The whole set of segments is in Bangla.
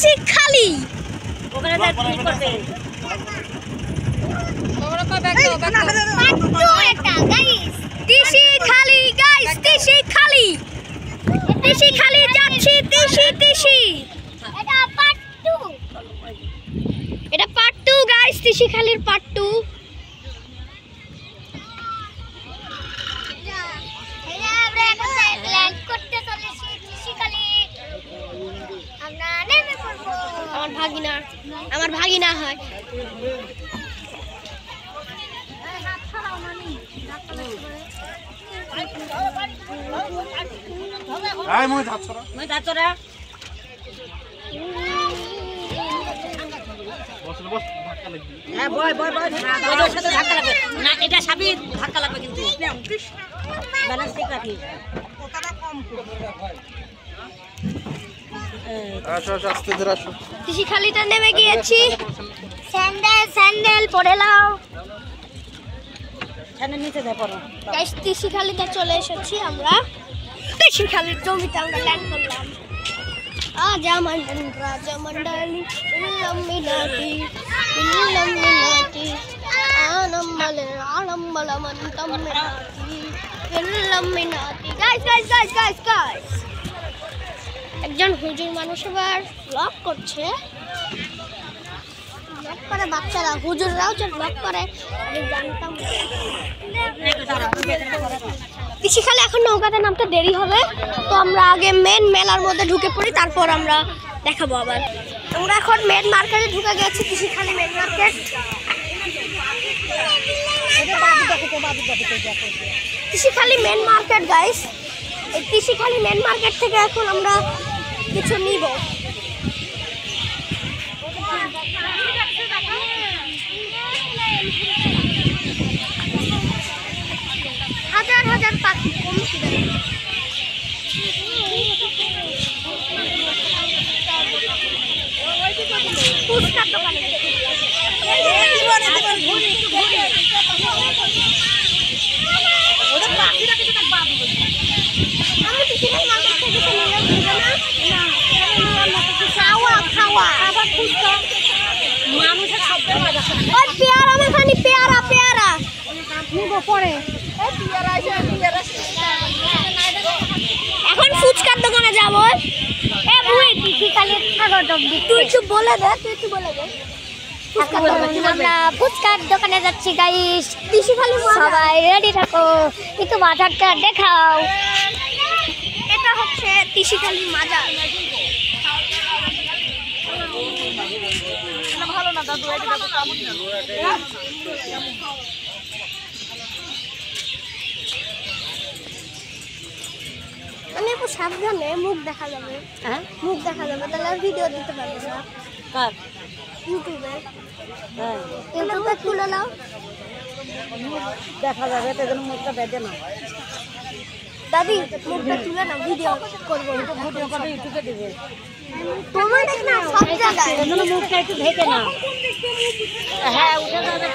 তিসি খালি ওখানে যা কি করতে ওরা কই ব্যাক পাট্টু একটা গাইস তিসি খালি গাইস তিসি খালি যাচ্ছি তিসি এটা পাট্টু গাইস তিসি খালির পাট্টু আমার ভাগিনা হয় মই যাচ্ছরা হ্যাঁ বয় ওদের সাথে ধাক্কা লাগবে না এটা সাবির ধাক্কা লাগবে কিন্তু ব্যালেন্স ঠিক রাখি কথাটা কম আসো আস্তে ধরে আসো তিসি খালিটা নেমে গিয়েছি স্যান্ডেল পরে নাও স্যান্ডেল নিচে দে পড়ো গাইস তিসি খালিতে চলে এসেছি আমরা তিসি খালির জমিতে আমরা ল্যান্ড করলাম রাজমন্ডলী ইল্লামিনাতি ইল্লামিনাতি গাইস একজন হুজুর মানুষ আবার ব্লগ করছে বাচ্চারা হুজুররাও যে ব্লগ করে আমি জানতাম তিসি খালি এখন নৌকাতে নামতে দেরি হবে তো আমরা আগে মেন মেলার মধ্যে ঢুকে পড়ি তারপর আমরা দেখাবো আবার আমরা এখন মেন মার্কেটে ঢুকে গেছি তিসি খালি মেন মার্কেট তিসি খালি মেন মার্কেট গাইস এই তিসি খালি মেন মার্কেট থেকে এখন আমরা কিছু নিব হাজার পাখি কমছে ফুচকার দোকানে পেয়ারা মেখানি পেয়ারা নিব পরে এখন ফুচকার দোকানে যাবো তুই একটু বলে দে আমরা ফুচকার দোকানে যাচ্ছি গাইস তিসি খালি সবাই রেডি থাকো একটু বাজারটা দেখাও এটা হচ্ছে তিসি খালি মাজার ভালো না দাদু এটা দেখো কেমন আমি একটু সাবধানে মুখ দেখা যাবে হ্যাঁ মুখ দেখা যাবে তাহলে ভিডিও দিতে পারবে না কার ইউটিউবে হ্যাঁ ইউটিউবে তুলে নাও দেখা যাবে তো যেন মুখটা বেঁধে না দাদি মুখটা তুলে নাও ভিডিও করবো ভিডিও করে ইউটিউবে দিবে তোমার দেখ না সব জায়গায় যেন মুখটা একটু ঢেকে না হ্যাঁ উঠে যাবে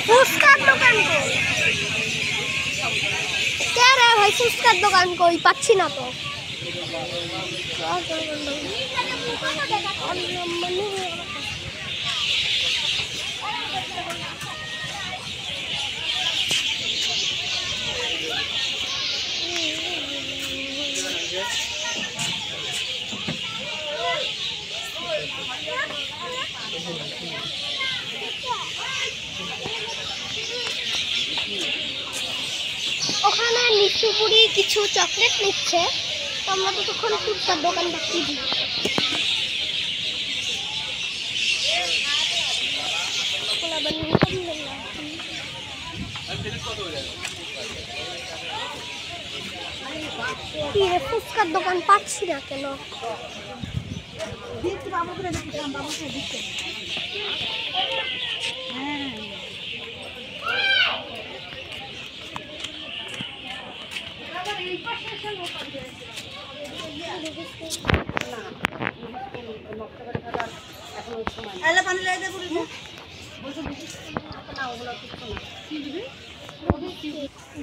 ফুচকার দোকান কে রে ভাই ফুচকার দোকান কই পাচ্ছি না তো ওখানে নিচুপুরি কিছু চকলেট নিচ্ছে তো আমরা তো তখন ফুচকার দোকান দেখতে দিই ফুচকার দোকান পাচ্ছি না কেন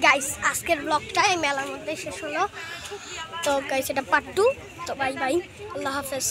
গাইস আজকের ব্লগটা এই মেলার মধ্যে শেষ হলো। তো গাইস এটা পার্ট 2। তো বাই বাই, আল্লাহ হাফেজ।